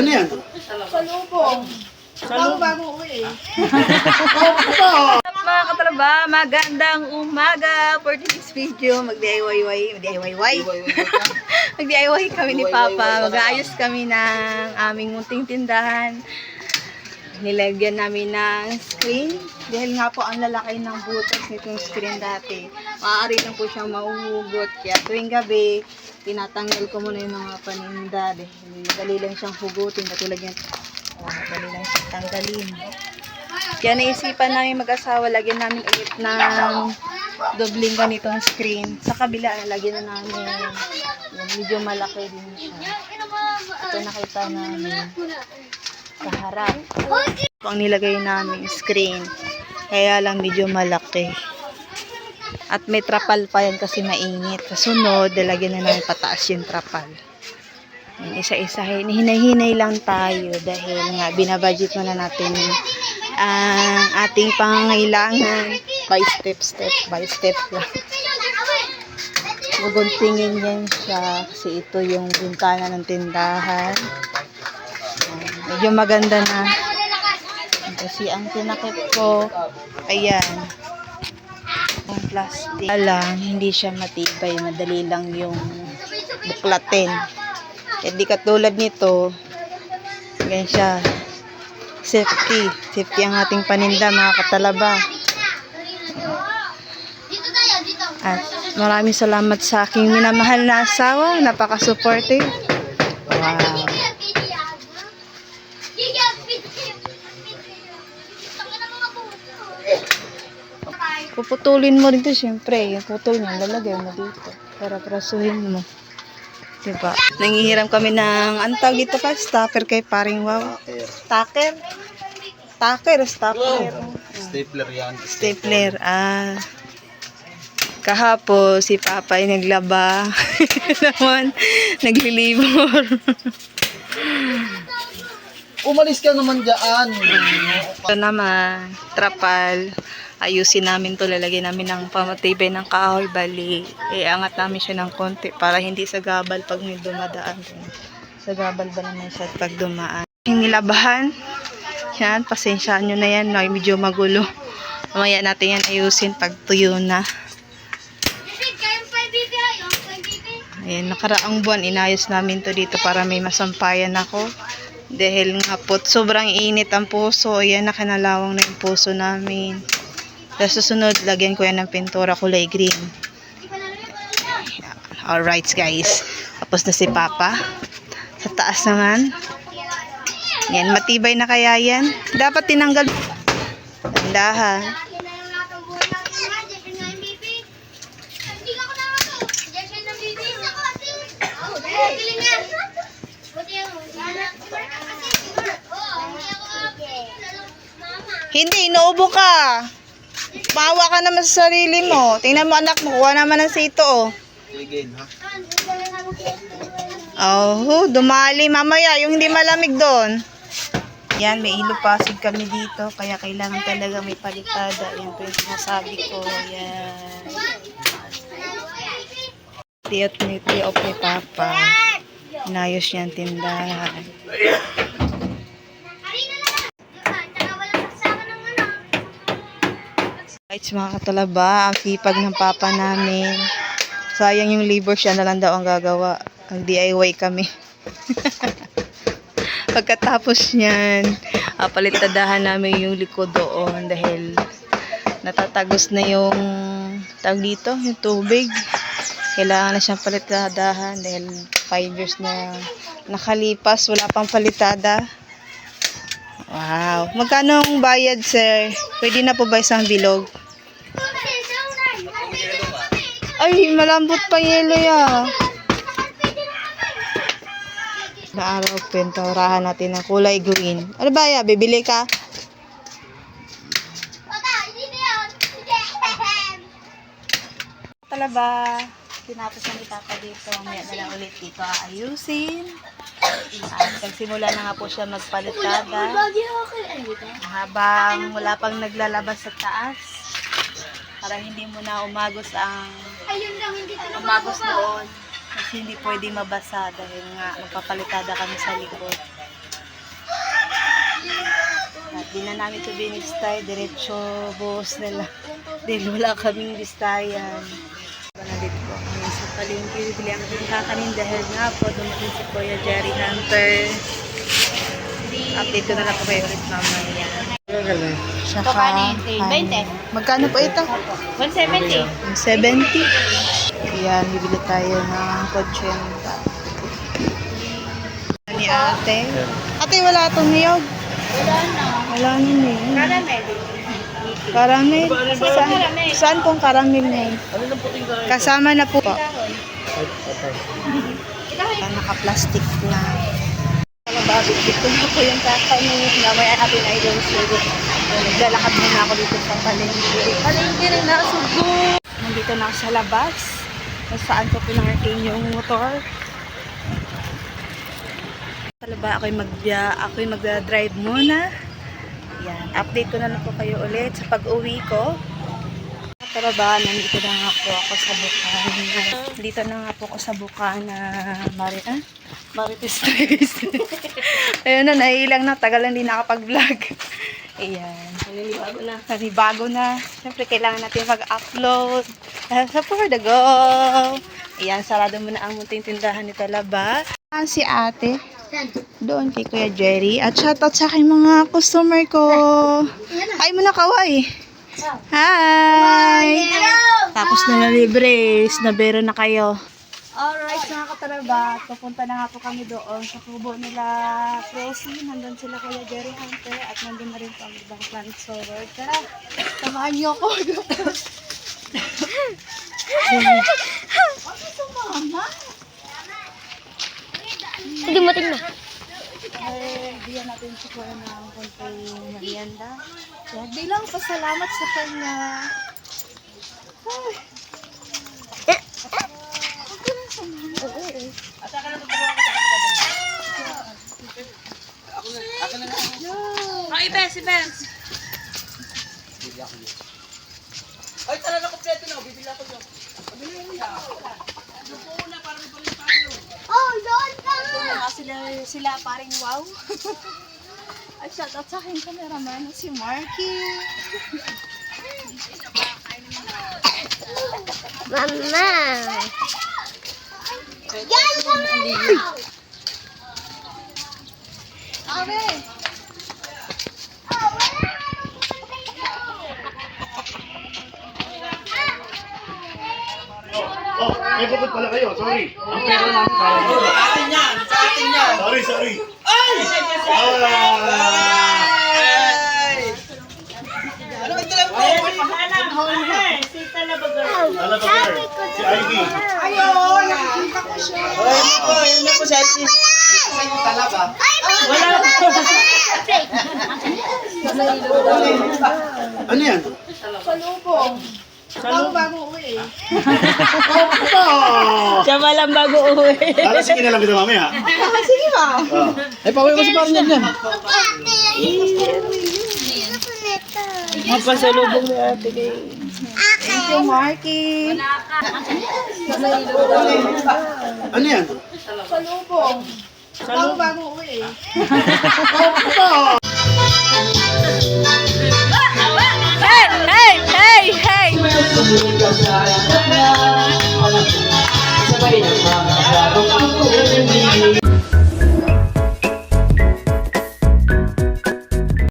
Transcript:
Ano yan? Salubong. Bago uwi. Mga katalaba, magandang umaga for this video. Mag-DIY kami ni Papa. Mag-aayos kami ng aming munting tindahan. Nilagyan namin ng screen. Dahil nga po ang lalaki ng butas nitong screen dati. Maaari lang po siyang mauhugot. Kaya tuwing gabi, tinatanggal ko muna yung mga paninda. Dali lang siyang hugutin. Katulad yan. Dali lang siyang tanggalin. Kaya naisipan namin mag-asawa, lagyan namin ulit ng dobling ganitong screen. Sa kabila, lagyan na namin yung medyo malaki din siya. Ito nakita namin sa harap. Ang nilagay namin screen. Kaya lang medyo malaki. At may trapal pa yan kasi mainit. Kasunod, lagyan na namin pataas yung trapal. Isa-isa, hinay-hinay lang tayo dahil nga binabudget muna natin ang ating pangangailangan by step lang. Guguntingin yan siya kasi ito yung bintana ng tindahan. Medyo maganda na kasi ang tinakip ko ayan yung plastic lang, hindi siya matibay, madali lang yung buklatin. Hindi katulad nito, ganyan siya. Safety ang ating paninda, mga katalaba. At maraming salamat sa aking minamahal na asawa, napaka-supportive. Wow. Puputulin mo rin ito, syempre. Yung putol niya, lalagay mo dito. Para prasuhin mo. Diba? Nangihiram kami ng, ang tawag dito pa, stopper kay paring wow. Stopper? Stopper. Stapler yan. Stapler, Kahapon, si Papa ay naglaba. Naman, naglilibor. Umalis ka naman dyan. Ito naman, trapal. Ayusin namin to, lalagyan namin ng pamatibay ng kahoy, bali. Iangat namin siya ng konti para hindi sagabal pag may dumadaan. Sagabal ba naman siya pag dumaan. Yung nilabahan, yan, pasensyaan nyo na yan, no? Medyo magulo. Mamaya natin yan ayusin pag tuyo na. Ayan, nakaraang buwan, inayos namin to dito para may masampayan ako. Dahil nga po, sobrang init ang puso. Ayan, nakanalawang na yung puso namin. Tapos susunod, lagyan ko yan ng pintura kulay green. Alright guys. Tapos na si Papa. Sa taas naman. Yan, matibay na kaya yan. Dapat tinanggal. Tandahan. Hindi, inuubo ka. Maawa ka naman sa sarili mo. Tingnan mo anak mo, kuha naman ng sito oh. Sige, ha? Oh, dumali mamaya yung hindi malamig doon. Yan, may ilupasig kami dito. Kaya kailangan talaga may palitada. Yan po yung sinasabi ko. Yan. Tiyot ni Papa. Inayos niya ang tindahan. Guys, mga katalaba, ang sipag ng Papa namin. Sayang yung labor, siya na lang daw ang gagawa. Ang DIY kami. Pagkatapos niyan, palitadahan namin yung likod doon dahil natatagos na yung tawag dito, yung tubig. Kailangan na siyang palitadahan dahil 5 years na nakalipas, wala pang palitada. Wow. Magkano ang bayad, sir? Pwede na po ba isang bilog? Ay, malambot pa yelo ya. Na araw, pinturahan natin ng kulay green. Ano ba ya? Bibili ka? Talaba. Tinapos na ni Papa dito. Mamaya na lang ulit dito ayusin. At nagsimula na nga po siya magpalitada. Habang wala pang naglalabas sa taas. Para hindi mo na umagos doon. Kasi hindi pwede mabasa dahil nga magpapalitada kami sa likod. namin to binistay. Diretso buhos nila. Dahil wala kaming bistayan. Nandito po kami sa palengke. Bibili ang kakanin dahil nga po dumating si Kuya Jerry Hunter. Update ko na lang po kayo ulit mamaya. Saka, 20. magkano po ito? 170. 70. Ayan, bibili tayo ng kotsenta. Ni ate. Ate, wala itong niyog. Wala na. Wala na niyog. Caramel. Caramel? Saan pong caramel na yun? Kasama na po. Naka-plastic na. Nababit dito na po yung kakanin. Namaya natin ay doon sugo. Naglalakad muna ako dito sa palengke. Palengke rin na sugo. Nandito na ako sa labas. Kung saan ko pinarking yung motor. Talaba ako'y magdadrive muna. Yan, update ko na lang po kayo ulit sa pag-uwi ko. Talaba, nandito na nga po ako sa Bukana. Dito na nga po ako sa Bukana. Marites Trace. Ayun na, naiilang na. Tagal lang din nakapag-vlog. Ayan. Nanibago na. Siyempre, kailangan natin mag-upload. Sa for the go. Ayan, sarado muna ang munting tindahan ni Talaba. Si ate. Doon kay Kuya Jerry. At shoutout sa aking mga customer ko. Ay mo na kaway. Hi! Tapos na libre. Nabero na kayo. Alright, mga kataraba. Pupunta na nga po kami doon sa kubo nila Presi. Nandun sila Kuya Jerry Hunter. At nandun na rin po ang ibang plant solar. Tara, samahan niyo ako. Dumating na. Bigyan natin si Kuya ng konting merienda. Bilang pasalamat sa kanya. Ay. Ay, Bes, si Bes. Ay, tara na kompleto na. Bibili ako dyan. Oh, doon ka Sila paring wow. At shoutout sa aking cameraman si Marky. Mama. Yan ka na. Awe! Oh, may bukod pala kayo. Sorry. Ang pera namin tayo. Atin yan! Sa atin yan! Sorry. Ay! Ano ba ito lang po? Talabagar. Si Ivy. Ayun, nakikita ko siya. Ayun na po si Ivy. Saan yung talaba? Ano yan? Salubong. Bago uwi eh. Siya malang bago uwi. Para sige na lang kita mamaya. Sige ba? Ay, pauwi ko si parang yan yan. Mapasalubong ni ate kay... Thank you, Marky. Ano yan? Salubong. Bago uwi eh. Hey! Sabay ng mga laro ko